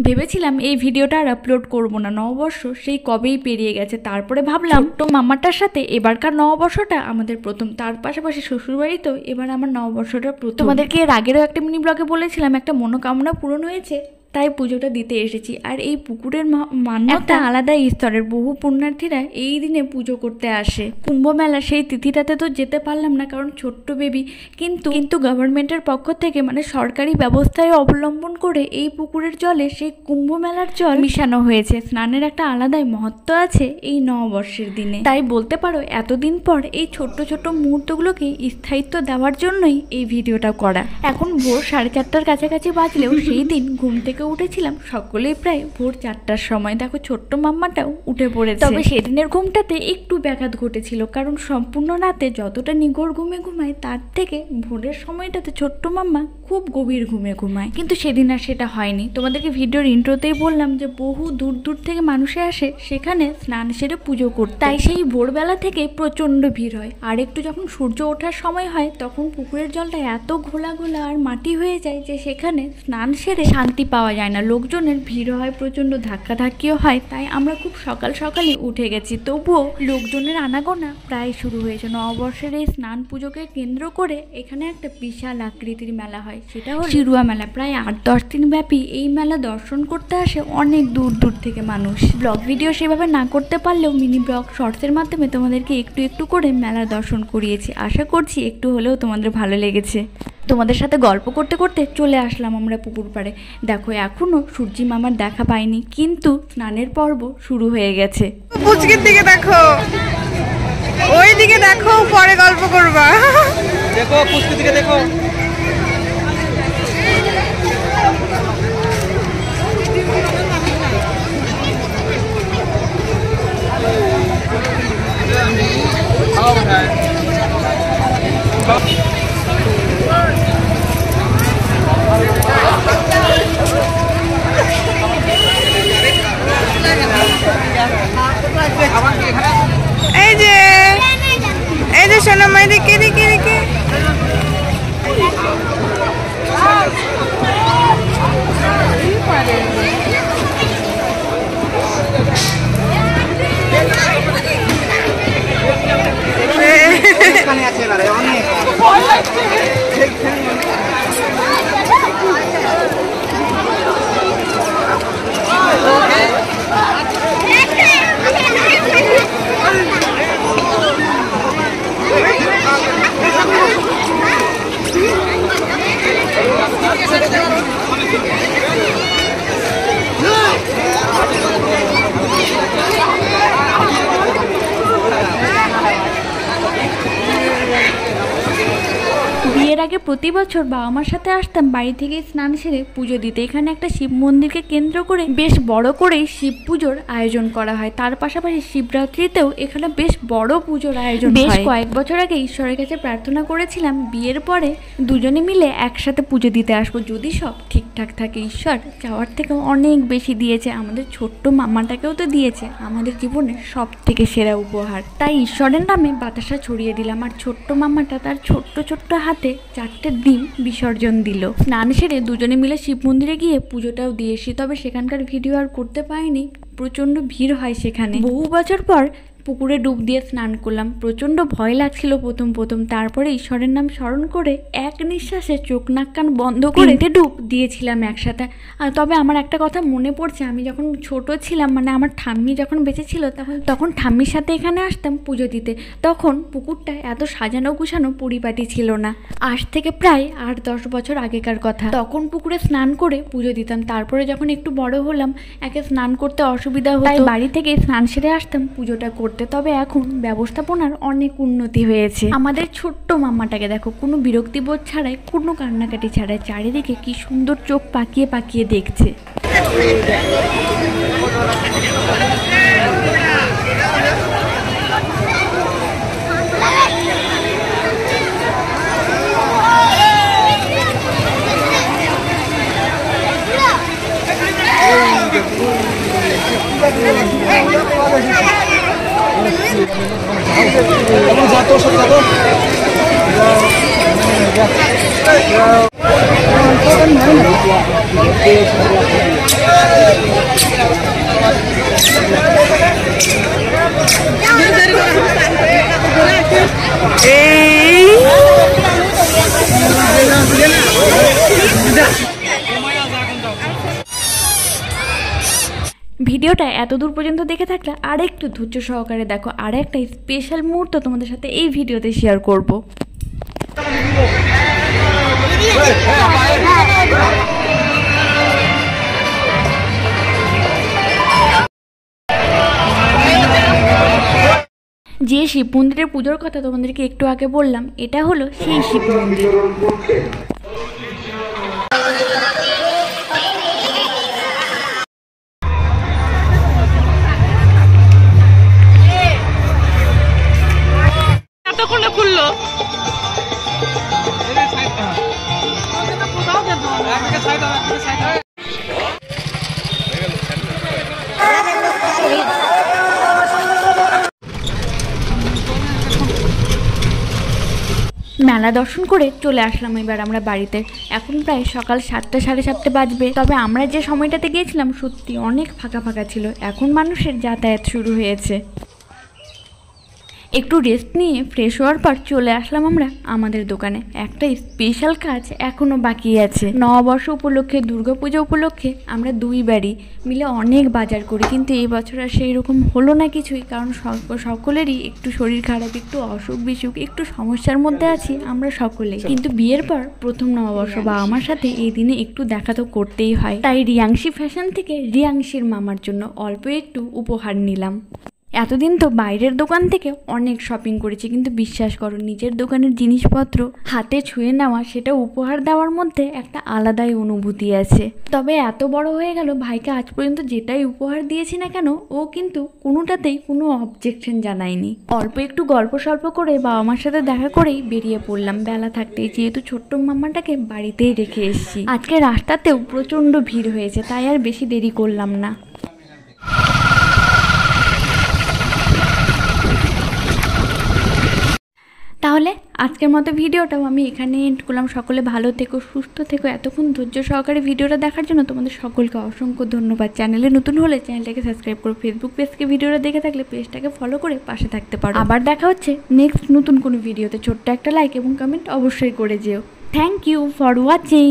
ভেবেছিলাম এই ভিডিওটা আর আপলোড করব না, নববর্ষ সেই কবেই পেরিয়ে গেছে। তারপরে ভাবলাম তো মামাটার সাথে এবারকার নববর্ষটা আমাদের প্রথম, তার পাশাপাশি শ্বশুরবাড়িতেও এবার আমার নববর্ষটা প্রথম। তোমাদেরকে এর আগেরও একটা মিনি ব্লগে বলেছিলাম একটা মনোকামনা পূরণ হয়েছে, তাই পুজোটা দিতে এসেছি। আর এই পুকুরের মান্যতা আলাদা স্তরের, বহু পুণ্যার্থীরা এই দিনে পুজো করতে আসে। কুম্ভ মেলা সেই তিথিটাতে তো যেতে পারলাম না কারণ ছোট্ট বেবি, কিন্তু গভর্নমেন্টের পক্ষ থেকে মানে সরকারি ব্যবস্থায় অবলম্বন করে এই পুকুরের জলে সেই কুম্ভ মেলার জল মিশানো হয়েছে। স্নানের একটা আলাদাই মহত্ব আছে এই নববর্ষের দিনে, তাই বলতে পারো এতদিন পর এই ছোট্ট ছোট্ট মুহূর্তগুলোকে স্থায়িত্ব দেওয়ার জন্যই এই ভিডিওটা করা। এখন ভোর 4:30টার কাছাকাছি বাজলেও সেই দিন ঘুম থেকে উঠেছিলাম সকলেই প্রায় ভোর 4টার সময়। দেখো ছোট্ট মাম্মাটাও উঠে পড়েছে। তবে সেদিনের ঘুমটাতে একটু ব্যাঘাত ঘটেছিল, কারণ সম্পূর্ণ রাতে যতটা নিগড় ঘুমে ঘুমায় তার থেকে ভোরের সময়টাতে ছোট্ট মাম্মা খুব গভীর ঘুমে ঘুমায়। কিন্তু সেদিন আর সেটা হয়নি। তোমাদেরকে ভিডিওর ইন্ট্রোতেই বললাম যে বহু দূর দূর থেকে মানুষে আসে সেখানে স্নান সেরে পুজো করতে, তাই সেই ভোরবেলা থেকে প্রচণ্ড ভিড় হয়। আর একটু যখন সূর্য ওঠার সময় হয় তখন পুকুরের জলটা এত ঘোলা ঘোলা আর মাটি হয়ে যায় যে সেখানে স্নান সেরে শান্তি পাওয়া যায় না। লোকজনের ভিড় হয়, প্রচণ্ড ধাক্কাধাক্কিও হয়, তাই আমরা খুব সকাল সকালই উঠে গেছি। তবুও লোকজনের আনাগোনা প্রায় শুরু হয়েছে। নববর্ষের এই স্নান পুজোকে কেন্দ্র করে এখানে একটা বিশাল আকৃতির মেলা হয়, সেটা হলো শিরুয়া মেলা। প্রায় 8-10 দিন ব্যাপী এই মেলা দর্শন করতে আসে অনেক দূর দূর থেকে মানুষ। ব্লগ ভিডিও সেভাবে না করতে পারলেও মিনি ব্লগ শর্টসের মাধ্যমে তোমাদেরকে একটু একটু করে মেলা দর্শন করিয়েছি। আশা করছি একটু হলেও তোমাদের ভালো লেগেছে। তোমাদের সাথে গল্প করতে করতে চলে আসলাম আমরা পুকুর পাড়ে। দেখো এখনো সূর্যি মামার দেখা পাইনি, কিন্তু স্নানের পর্ব শুরু হয়ে গেছে। পুচকির দিকে দেখো, ওই দিকে দেখো, পরে গল্প করবা। দেখো পুচকির দিকে দেখো। এই যে শোনো মাই দিকে দিকে দিকে বিয়ের আগে প্রতি বছর বাবা মার সাথে আসতাম বাড়ি থেকে স্নান সেরে পুজো দিতে। এখানে একটা শিব মন্দিরকে কেন্দ্র করে বেশ বড় করেই শিব পুজোর আয়োজন করা হয়। তার পাশাপাশি শিবরাত্রিতেও এখানে বেশ বড় পুজোর আয়োজন হয়। বেশ কয়েক বছর আগে ঈশ্বরের কাছে প্রার্থনা করেছিলাম বিয়ের পরে দুজনে মিলে একসাথে পুজো দিতে আসবো, যদি সব ঠিকঠাক থাকে। ঈশ্বর চাওয়ার থেকেও অনেক বেশি দিয়েছে, আমাদের ছোট্ট মামাটাকেও তো দিয়েছে আমাদের জীবনের সব থেকে সেরা উপহার। তাই ঈশ্বরের নামে বাতাসা ছড়িয়ে দিলাম। আর ছোট্ট মামাটা তার ছোট্ট ছোট্ট হাতে 4টে ডিম বিসর্জন দিল। স্নান সেরে দুজনে মিলে শিব মন্দিরে গিয়ে পুজোটাও দিয়ে এসি। তবে সেখানকার ভিডিও আর করতে পারিনি, প্রচণ্ড ভিড় হয় সেখানে। বহু বছর পর পুকুরে ডুব দিয়ে স্নান করলাম, প্রচণ্ড ভয় লাগছিল প্রথম। তারপরে ঈশ্বরের নাম স্মরণ করে এক নিঃশ্বাসে চোখ নাক কান বন্ধ করে ডুব দিয়েছিলাম একসাথে। আর তবে আমার একটা কথা মনে পড়ছে, আমি যখন ছোট ছিলাম, মানে আমার ঠাম্মি যখন বেঁচে ছিল, তখন ঠাম্মির সাথে এখানে আসতাম পুজো দিতে। তখন পুকুরটা এত সাজানো গুছানো পরিপাটি ছিল না। আজ থেকে প্রায় 8-10 বছর আগেকার কথা। তখন পুকুরে স্নান করে পুজো দিতাম। তারপরে যখন একটু বড় হলাম, একে স্নান করতে অসুবিধা হতো, তাই বাড়ি থেকে স্নান সেরে আসতাম পুজোটা করতে। তবে এখন ব্যবস্থাপনার অনেক উন্নতি হয়েছে। আমাদের ছোট্ট মাম্মাটাকে দেখো, কোনো বিরক্তিবোধ ছাড়াই, কোনো কান্নাকাটি ছাড়াই চারিদিকে কি সুন্দর চোখ পাকিয়ে পাকিয়ে দেখছে। এই ভিডিওটা এত দূর পর্যন্ত দেখে থাকলে আর একটু ধৈর্য সহকারে দেখো, আর একটা স্পেশাল মুহূর্ত তোমাদের সাথে এই ভিডিওতে শেয়ার করব। যে শিব মন্দিরের পুজোর কথা তোমাদেরকে একটু আগে বললাম, এটা হলো সেই শিব মন্দির। এতক্ষণে খুললো। মেলা দর্শন করে চলে আসলাম এবার আমরা বাড়িতে। এখন প্রায় সকাল 7টা সাড়ে 7টে বাজবে। তবে আমরা যে সময়টাতে গিয়েছিলাম সত্যি অনেক ফাঁকা ফাঁকা ছিল। এখন মানুষের যাতায়াত শুরু হয়েছে। একটু রেস্ট নিয়ে ফ্রেশ হওয়ার পর চলে আসলাম আমরা আমাদের দোকানে। একটা স্পেশাল কাজ এখনও বাকি আছে। নববর্ষ উপলক্ষে, দুর্গাপুজো উপলক্ষে আমরা দুই বাড়ি মিলে অনেক বাজার করি, কিন্তু এই বছর আর সেই রকম হলো না কিছুই। কারণ সকলেরই একটু শরীর খারাপ, একটু অসুখ বিসুখ, একটু সমস্যার মধ্যে আছি আমরা সকলেই। কিন্তু বিয়ের পর প্রথম নববর্ষ বা আমার সাথে এই দিনে একটু দেখা তো করতেই হয়। তাই রিয়াংশী ফ্যাশন থেকে রিয়াংশীর মামার জন্য অল্প একটু উপহার নিলাম। এতদিন তো বাইরের দোকান থেকে অনেক শপিং করেছি, কিন্তু বিশ্বাস করো নিজের দোকানের জিনিসপত্র হাতে ছুঁয়ে নেওয়া, সেটা উপহার দেওয়ার মধ্যে একটা আলাদাই অনুভূতি আছে। তবে এত বড় হয়ে গেল, ভাইকে আজ পর্যন্ত যেটাই উপহার দিয়েছি না কেন ও কিন্তু কোনোটাতেই কোনো অবজেকশন জানায়নি। অল্প একটু গল্প সল্প করে বাবা মার সাথে দেখা করেই বেরিয়ে পড়লাম বেলা থাকতেই, যেহেতু ছোট্ট মামাটাকে বাড়িতেই রেখে এসেছি। আজকে রাস্তাতেও প্রচণ্ড ভিড় হয়েছে, তাই আর বেশি দেরি করলাম না। তাহলে আজকের মতো ভিডিওটাও আমি এখানে এন্ড করলাম। সকলে ভালো থেকো, সুস্থ থেকো। এতক্ষণ ধৈর্য সহকারে ভিডিওটা দেখার জন্য তোমাদের সকলকে অসংখ্য ধন্যবাদ। চ্যানেলে নতুন হলে চ্যানেলটাকে সাবস্ক্রাইব করো। ফেসবুক পেজকে ভিডিওটা দেখে থাকলে পেজটাকে ফলো করে পাশে থাকতে পারো। আবার দেখা হচ্ছে নেক্সট নতুন কোনো ভিডিওতে। ছোট্ট একটা লাইক এবং কমেন্ট অবশ্যই করে যেও। Thank you for watching.